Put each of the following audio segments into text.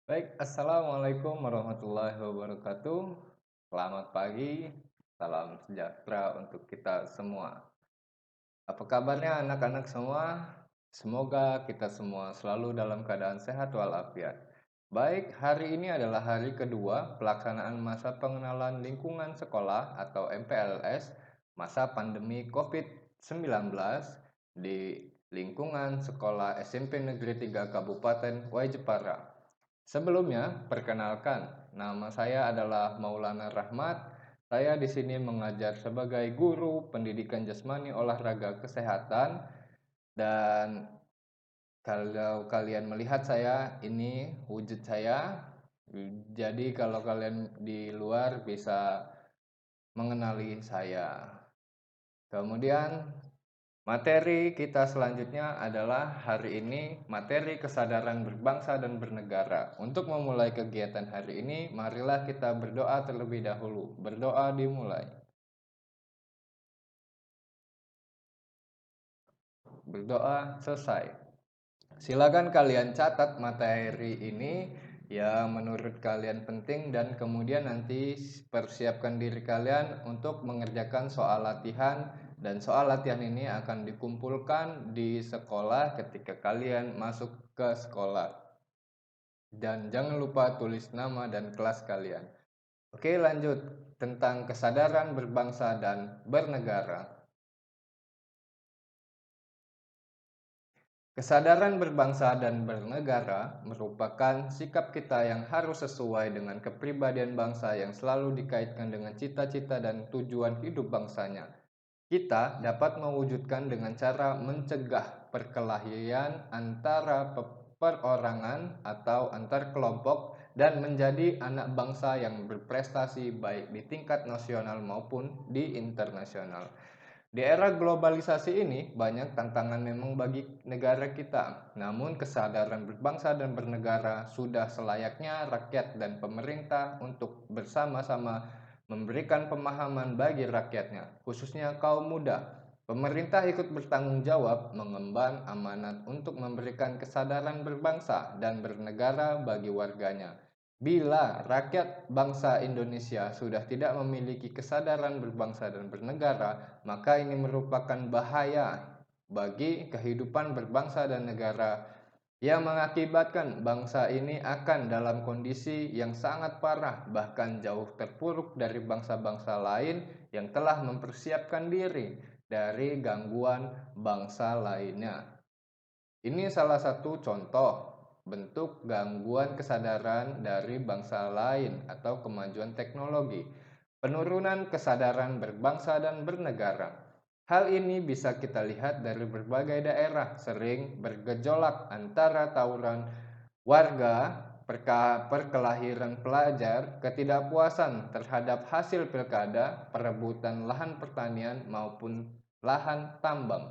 Baik, assalamualaikum warahmatullahi wabarakatuh. Selamat pagi, salam sejahtera untuk kita semua. Apa kabarnya anak-anak semua? Semoga kita semua selalu dalam keadaan sehat walafiat. Baik, hari ini adalah hari kedua pelaksanaan masa pengenalan lingkungan sekolah atau MPLS masa pandemi COVID-19 di lingkungan sekolah SMP Negeri 3 Kabupaten Waijepara. Sebelumnya, perkenalkan, nama saya adalah Maulana Rahmat. Saya di sini mengajar sebagai guru pendidikan jasmani olahraga kesehatan, dan kalau kalian melihat saya, ini wujud saya. Jadi kalau kalian di luar bisa mengenali saya. Kemudian materi kita selanjutnya adalah hari ini materi kesadaran berbangsa dan bernegara. Untuk memulai kegiatan hari ini, marilah kita berdoa terlebih dahulu. Berdoa dimulai. Berdoa selesai. Silakan kalian catat materi ini yang menurut kalian penting dan kemudian nanti persiapkan diri kalian untuk mengerjakan soal latihan, dan soal latihan ini akan dikumpulkan di sekolah ketika kalian masuk ke sekolah. Dan jangan lupa tulis nama dan kelas kalian. Oke, lanjut tentang kesadaran berbangsa dan bernegara. Kesadaran berbangsa dan bernegara merupakan sikap kita yang harus sesuai dengan kepribadian bangsa yang selalu dikaitkan dengan cita-cita dan tujuan hidup bangsanya. Kita dapat mewujudkan dengan cara mencegah perkelahian antara perorangan atau antar kelompok dan menjadi anak bangsa yang berprestasi baik di tingkat nasional maupun di internasional. Di era globalisasi ini, banyak tantangan memang bagi negara kita. Namun kesadaran berbangsa dan bernegara sudah selayaknya rakyat dan pemerintah untuk bersama-sama memberikan pemahaman bagi rakyatnya, khususnya kaum muda. Pemerintah ikut bertanggung jawab mengemban amanat untuk memberikan kesadaran berbangsa dan bernegara bagi warganya. Bila rakyat bangsa Indonesia sudah tidak memiliki kesadaran berbangsa dan bernegara, maka ini merupakan bahaya bagi kehidupan berbangsa dan negara, yang mengakibatkan bangsa ini akan dalam kondisi yang sangat parah, bahkan jauh terpuruk dari bangsa-bangsa lain yang telah mempersiapkan diri dari gangguan bangsa lainnya. Ini salah satu contoh bentuk gangguan kesadaran dari bangsa lain atau kemajuan teknologi. Penurunan kesadaran berbangsa dan bernegara. Hal ini bisa kita lihat dari berbagai daerah, sering bergejolak antara tawuran warga, perkelahian pelajar, ketidakpuasan terhadap hasil pilkada, perebutan lahan pertanian maupun lahan tambang,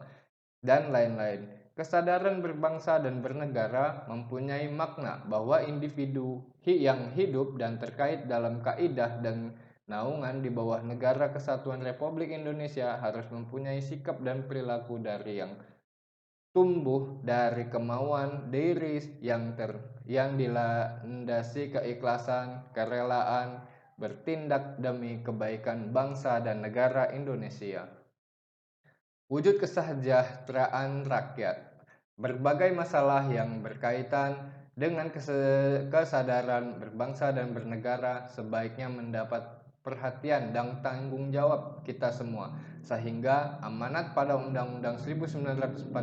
dan lain-lain. Kesadaran berbangsa dan bernegara mempunyai makna bahwa individu yang hidup dan terkait dalam kaidah dan naungan di bawah Negara Kesatuan Republik Indonesia harus mempunyai sikap dan perilaku dari yang tumbuh dari kemauan diri yang dilandasi keikhlasan, kerelaan, bertindak demi kebaikan bangsa dan negara Indonesia. Wujud kesejahteraan rakyat. Berbagai masalah yang berkaitan dengan kesadaran berbangsa dan bernegara sebaiknya mendapat perhatian dan tanggung jawab kita semua, sehingga amanat pada Undang-Undang 1945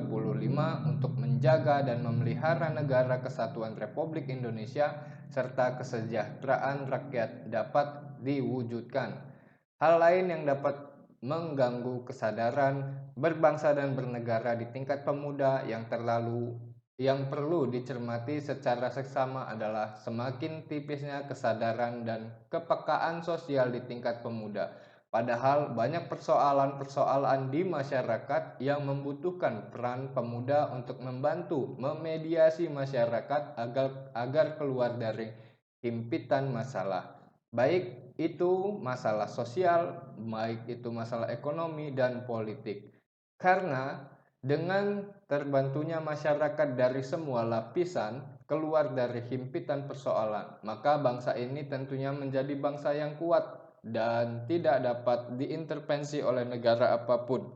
untuk menjaga dan memelihara negara kesatuan Republik Indonesia serta kesejahteraan rakyat dapat diwujudkan. Hal lain yang dapat mengganggu kesadaran berbangsa dan bernegara di tingkat pemuda yang perlu dicermati secara seksama adalah semakin tipisnya kesadaran dan kepekaan sosial di tingkat pemuda. Padahal banyak persoalan-persoalan di masyarakat yang membutuhkan peran pemuda untuk membantu memediasi masyarakat agar keluar dari himpitan masalah. Baik itu masalah sosial, baik itu masalah ekonomi dan politik. Karena dengan terbantunya masyarakat dari semua lapisan keluar dari himpitan persoalan, maka bangsa ini tentunya menjadi bangsa yang kuat dan tidak dapat diintervensi oleh negara apapun.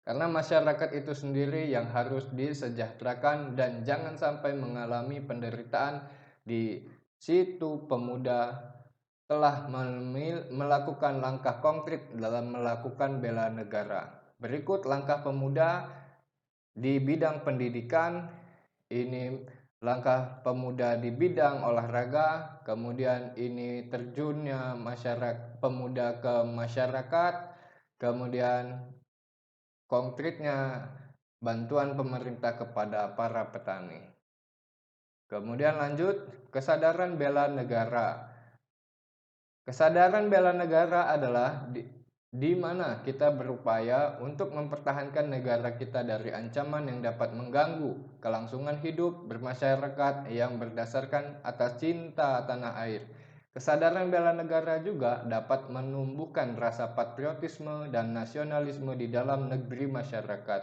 Karena masyarakat itu sendiri yang harus disejahterakan dan jangan sampai mengalami penderitaan. Di situ pemuda telah melakukan langkah konkret dalam melakukan bela negara. Berikut langkah pemuda di bidang pendidikan. Ini langkah pemuda di bidang olahraga, kemudian ini terjunnya pemuda ke masyarakat, kemudian konkretnya bantuan pemerintah kepada para petani. Kemudian lanjut, kesadaran bela negara. Kesadaran bela negara adalah di mana kita berupaya untuk mempertahankan negara kita dari ancaman yang dapat mengganggu kelangsungan hidup bermasyarakat yang berdasarkan atas cinta tanah air. Kesadaran bela negara juga dapat menumbuhkan rasa patriotisme dan nasionalisme di dalam negeri masyarakat,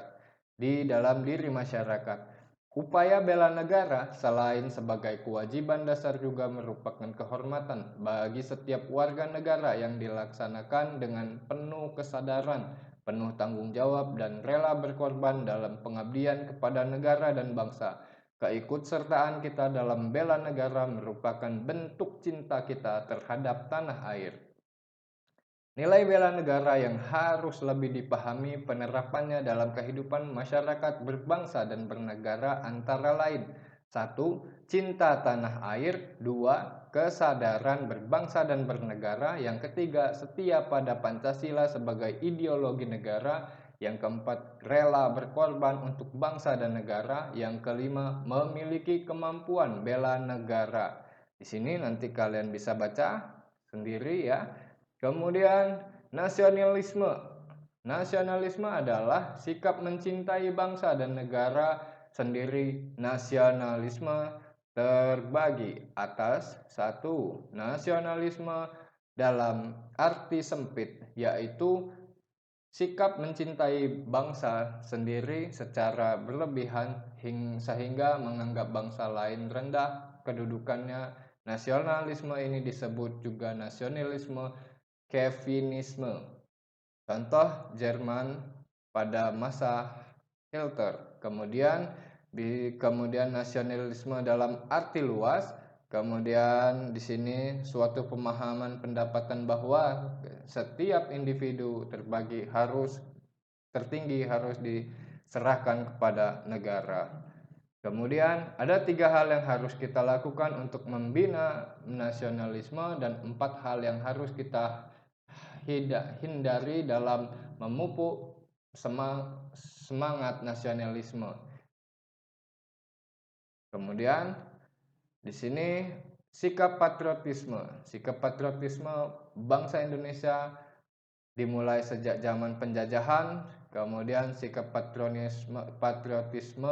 di dalam diri masyarakat. Upaya bela negara selain sebagai kewajiban dasar juga merupakan kehormatan bagi setiap warga negara yang dilaksanakan dengan penuh kesadaran, penuh tanggung jawab, dan rela berkorban dalam pengabdian kepada negara dan bangsa. Keikutsertaan kita dalam bela negara merupakan bentuk cinta kita terhadap tanah air. Nilai bela negara yang harus lebih dipahami penerapannya dalam kehidupan masyarakat berbangsa dan bernegara antara lain: 1. Cinta tanah air. 2. Kesadaran berbangsa dan bernegara. Yang ketiga, setia pada Pancasila sebagai ideologi negara. Yang keempat, rela berkorban untuk bangsa dan negara. Yang kelima, memiliki kemampuan bela negara. Di sini nanti kalian bisa baca sendiri ya. Kemudian nasionalisme. Nasionalisme adalah sikap mencintai bangsa dan negara sendiri. Nasionalisme terbagi atas: 1. Nasionalisme dalam arti sempit, yaitu sikap mencintai bangsa sendiri secara berlebihan sehingga menganggap bangsa lain rendah kedudukannya. Nasionalisme ini disebut juga nasionalisme Calvinisme. Contoh Jerman pada masa Hitler. Kemudian nasionalisme dalam arti luas. Kemudian di sini suatu pemahaman pendapatan bahwa setiap individu tertinggi harus diserahkan kepada negara. Kemudian ada 3 hal yang harus kita lakukan untuk membina nasionalisme dan 4 hal yang harus kita hindari dalam memupuk semangat nasionalisme. Kemudian di sini sikap patriotisme. Sikap patriotisme bangsa Indonesia dimulai sejak zaman penjajahan. Kemudian sikap patriotisme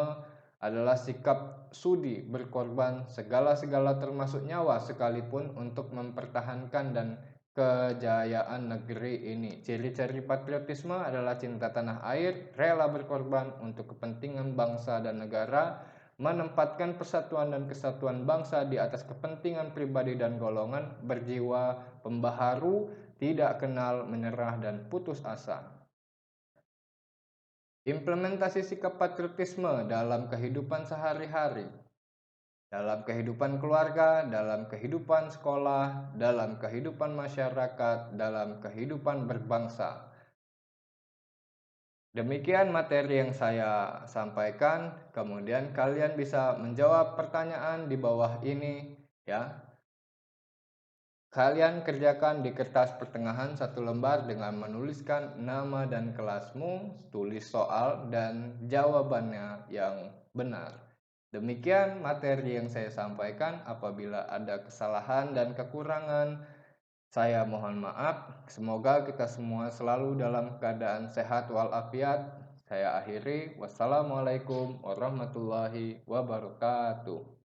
adalah sikap sudi berkorban segala-segala termasuk nyawa sekalipun untuk mempertahankan dan kejayaan negeri ini. Ciri-ciri patriotisme adalah cinta tanah air, rela berkorban untuk kepentingan bangsa dan negara, menempatkan persatuan dan kesatuan bangsa di atas kepentingan pribadi dan golongan, berjiwa pembaharu, tidak kenal menyerah dan putus asa. Implementasi sikap patriotisme dalam kehidupan sehari-hari, dalam kehidupan keluarga, dalam kehidupan sekolah, dalam kehidupan masyarakat, dalam kehidupan berbangsa. Demikian materi yang saya sampaikan. Kemudian kalian bisa menjawab pertanyaan di bawah ini ya. Kalian kerjakan di kertas pertengahan 1 lembar dengan menuliskan nama dan kelasmu, tulis soal dan jawabannya yang benar. Demikian materi yang saya sampaikan. Apabila ada kesalahan dan kekurangan, saya mohon maaf. Semoga kita semua selalu dalam keadaan sehat walafiat. Saya akhiri. Wassalamualaikum warahmatullahi wabarakatuh.